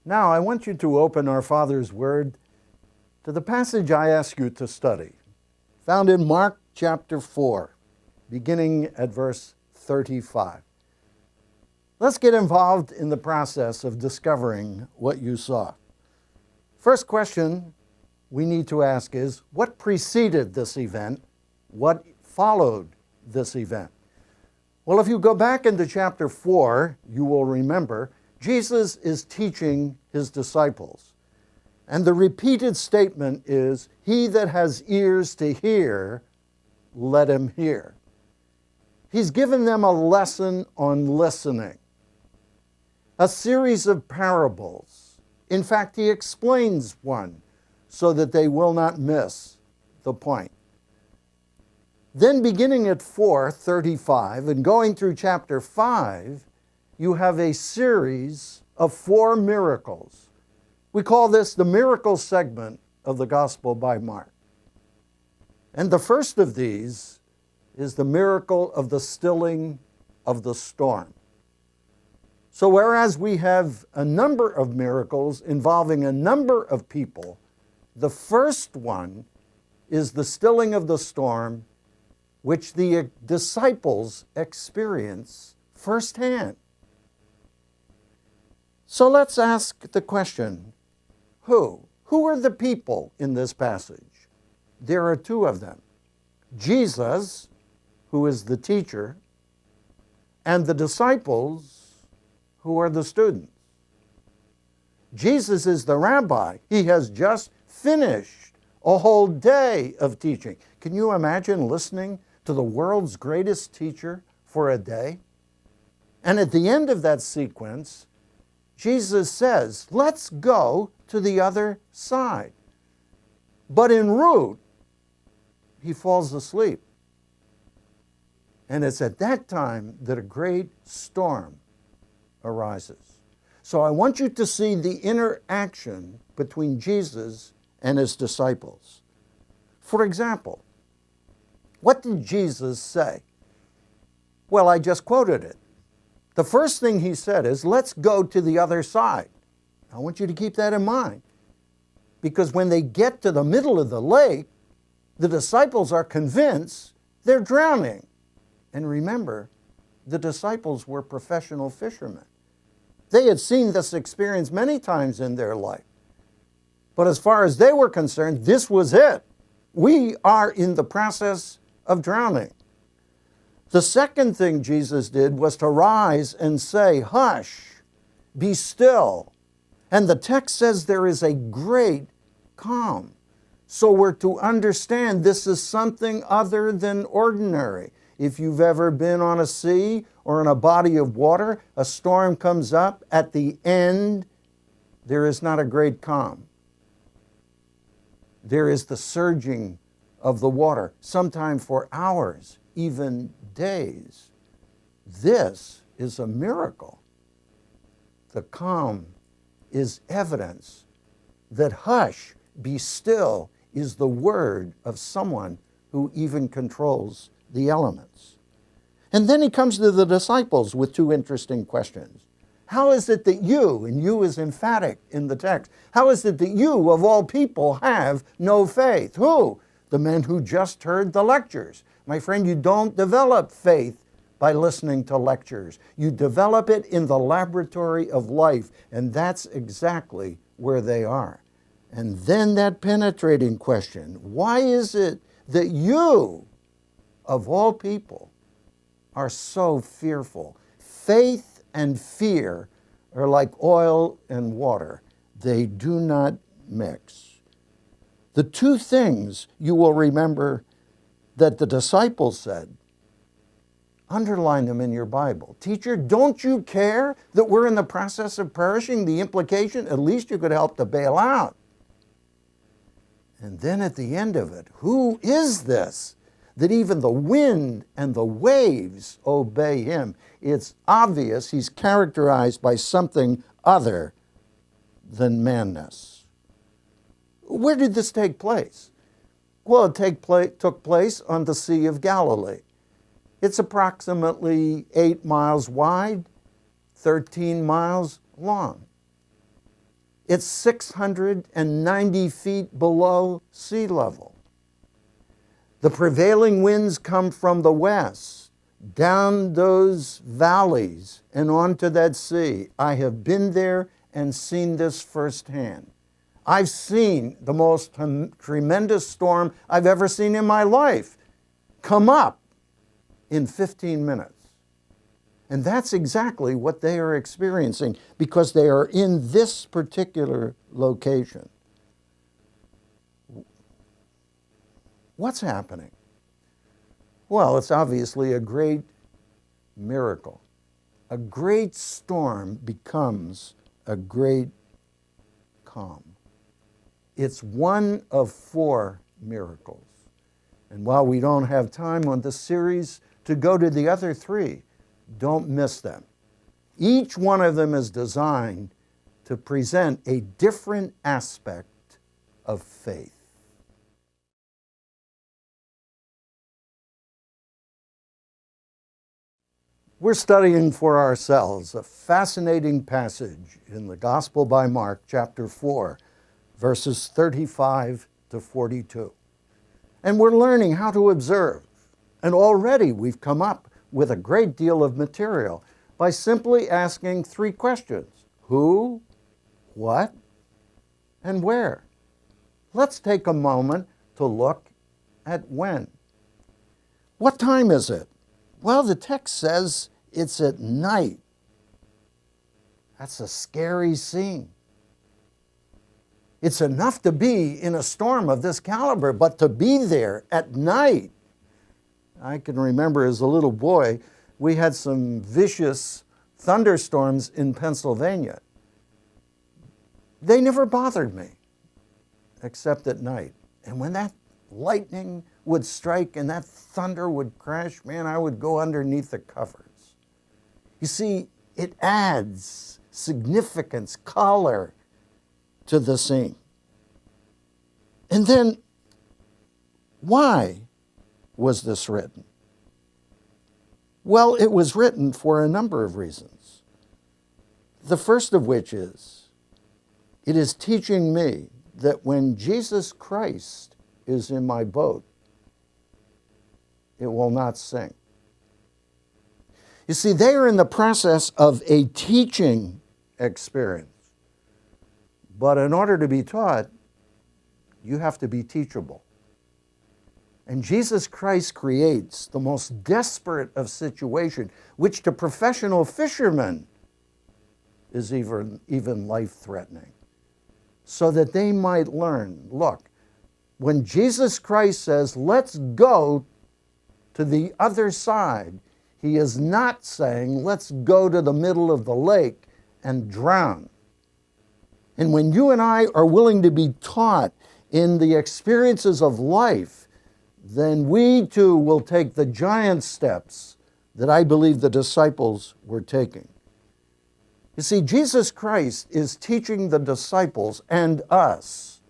Now, I want you to open our Father's Word to the passage I ask you to study, found in Mark chapter 4, beginning at verse 35. Let's get involved in the process of discovering what you saw. First question we need to ask is, what preceded this event? What followed this event? Well, if you go back into chapter 4, you will remember Jesus is teaching his disciples. And the repeated statement is, "He that has ears to hear, let him hear." He's given them a lesson on listening, a series of parables. In fact, he explains one so that they will not miss the point. Then beginning at 4:35 and going through chapter 5, you have a series of 4 miracles. We call this the miracle segment of the Gospel by Mark. And the first of these is the miracle of the stilling of the storm. So whereas we have a number of miracles involving a number of people, the first one is the stilling of the storm, which the disciples experience firsthand. So let's ask the question, who? Who are the people in this passage? There are 2 of them. Jesus, who is the teacher, and the disciples, who are the students. Jesus is the rabbi. He has just finished a whole day of teaching. Can you imagine listening to the world's greatest teacher for a day? And at the end of that sequence, Jesus says, let's go to the other side. But en route, he falls asleep. And it's at that time that a great storm arises. So I want you to see the interaction between Jesus and his disciples. For example, what did Jesus say? Well, I just quoted it. The first thing he said is, let's go to the other side. I want you to keep that in mind, because when they get to the middle of the lake, the disciples are convinced they're drowning. And remember, the disciples were professional fishermen. They had seen this experience many times in their life. But as far as they were concerned, this was it. We are in the process of drowning. The second thing Jesus did was to rise and say, hush, be still. And the text says there is a great calm. So we're to understand this is something other than ordinary. If you've ever been on a sea or in a body of water, a storm comes up. At the end, there is not a great calm. There is the surging of the water, sometimes for hours, even days. This is a miracle. The calm is evidence that hush, be still, is the word of someone who even controls the elements. And then he comes to the disciples with 2 interesting questions. How is it that you, and you is emphatic in the text, how is it that you, of all people, have no faith? Who? The men who just heard the lectures. My friend, you don't develop faith by listening to lectures. You develop it in the laboratory of life, and that's exactly where they are. And then that penetrating question, why is it that you, of all people, are so fearful? Faith and fear are like oil and water. They do not mix. The 2 things you will remember that the disciples said, underline them in your Bible. Teacher, don't you care that we're in the process of perishing? The implication, at least you could help to bail out. And then at the end of it, who is this that even the wind and the waves obey him? It's obvious he's characterized by something other than manness. Where did this take place? Well, it took place on the Sea of Galilee. It's approximately 8 miles wide, 13 miles long. It's 690 feet below sea level. The prevailing winds come from the west, down those valleys and onto that sea. I have been there and seen this firsthand. I've seen the most tremendous storm I've ever seen in my life come up in 15 minutes. And that's exactly what they are experiencing because they are in this particular location. What's happening? Well, it's obviously a great miracle. A great storm becomes a great calm. It's one of 4 miracles. And while we don't have time on this series to go to the other 3, don't miss them. Each one of them is designed to present a different aspect of faith. We're studying for ourselves a fascinating passage in the Gospel by Mark, chapter 4, verses 35 to 42. And we're learning how to observe. And already we've come up with a great deal of material by simply asking 3 questions. Who, what, and where? Let's take a moment to look at when. What time is it? Well, the text says it's at night. That's a scary scene. It's enough to be in a storm of this caliber, but to be there at night. I can remember as a little boy, we had some vicious thunderstorms in Pennsylvania. They never bothered me, except at night. And when that lightning would strike and that thunder would crash, man, I would go underneath the covers. You see, it adds significance, color to the scene. And then, why was this written? Well, it was written for a number of reasons. The first of which is, it is teaching me that when Jesus Christ is in my boat, it will not sink. You see, they are in the process of a teaching experience. But in order to be taught, you have to be teachable. And Jesus Christ creates the most desperate of situations, which to professional fishermen is even life-threatening, so that they might learn, look, when Jesus Christ says, let's go to the other side, he is not saying, let's go to the middle of the lake and drown. And when you and I are willing to be taught in the experiences of life, then we too will take the giant steps that I believe the disciples were taking. You see, Jesus Christ is teaching the disciples and us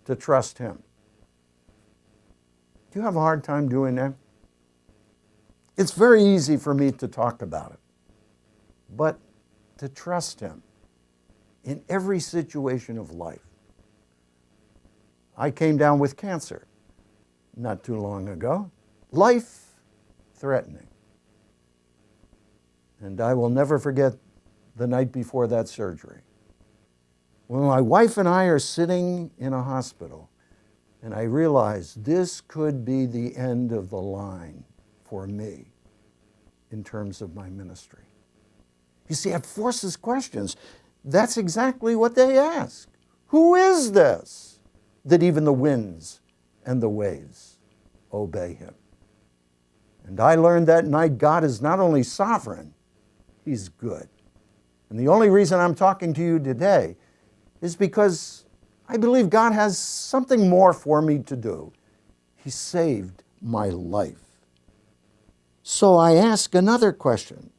to trust him. Do you have a hard time doing that? It's very easy for me to talk about it, but to trust him in every situation of life. I came down with cancer not too long ago, life-threatening. And I will never forget the night before that surgery, when my wife and I are sitting in a hospital, and I realized this could be the end of the line for me in terms of my ministry. You see, it forces questions. That's exactly what they ask. Who is this that even the winds and the waves obey him? And I learned that night God is not only sovereign, he's good. And the only reason I'm talking to you today is because I believe God has something more for me to do. He saved my life. So I ask another question.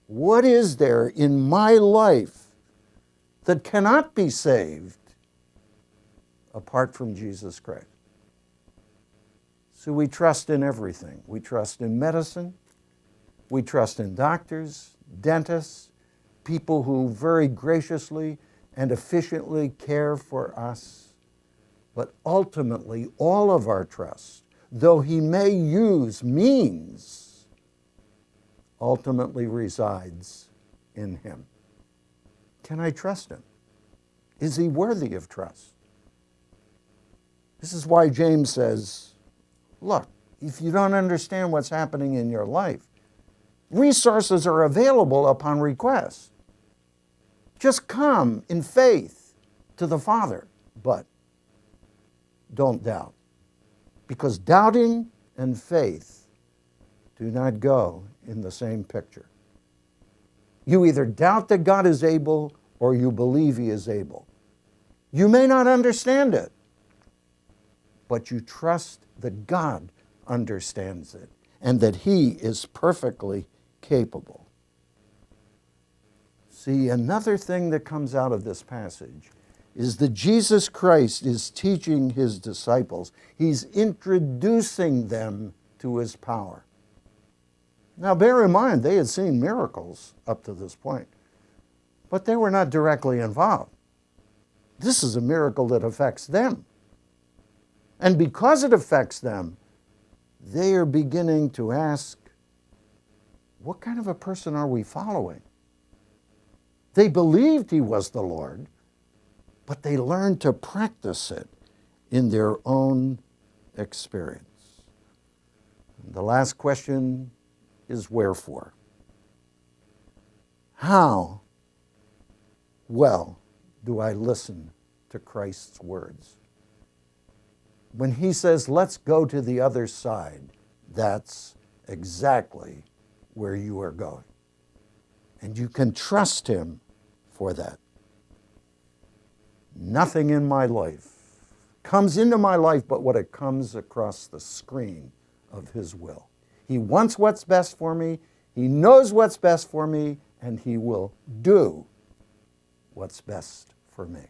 What is there in my life that cannot be saved apart from Jesus Christ? So we trust in everything. We trust in medicine. We trust in doctors, dentists, people who very graciously and efficiently care for us. But ultimately, all of our trust, though he may use means, ultimately resides in him. Can I trust him? Is he worthy of trust? This is why James says, look, if you don't understand what's happening in your life, resources are available upon request. Just come in faith to the Father, but don't doubt. Because doubting and faith do not go in the same picture. You either doubt that God is able or you believe he is able. You may not understand it, but you trust that God understands it and that he is perfectly capable. See, another thing that comes out of this passage is that Jesus Christ is teaching his disciples. He's introducing them to his power. Now, bear in mind, they had seen miracles up to this point, but they were not directly involved. This is a miracle that affects them. And because it affects them, they are beginning to ask, what kind of a person are we following? They believed he was the Lord, but they learned to practice it in their own experience. And the last question is wherefore? How well do I listen to Christ's words? When he says, let's go to the other side, that's exactly where you are going. And you can trust him for that. Nothing in my life comes into my life but what it comes across the screen of his will. He wants what's best for me, he knows what's best for me, and he will do what's best for me.